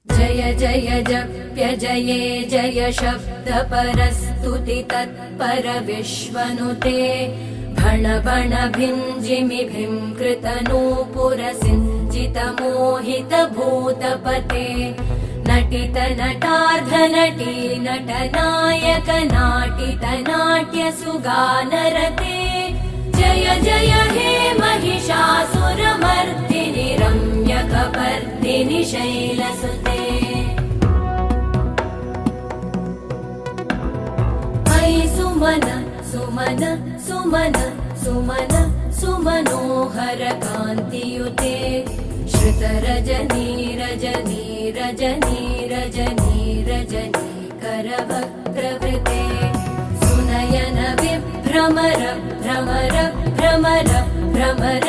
जय जय जप्य जये जय शब्द परस्तुति तत्पर विश्वनुते भण भण भिञ्जिमि भींकृत नूपुर सिञ्चित मोहित भूतपते नटित नटार्ध नटी नटनायक नाटित नाट्य सुगानरते जय जय हे महिषासुरमर्दिनि रम्यकपर्दिनि शैलसुते अयि सुमन सुमन सुमन सुमन सुमनोहर कान्तियुते श्रुत रजनी रजनी रजनी रजनी रजनी करवक्त्रवृते सुनयन विभ्रमर भ्रमर भ्रमर भ्रमर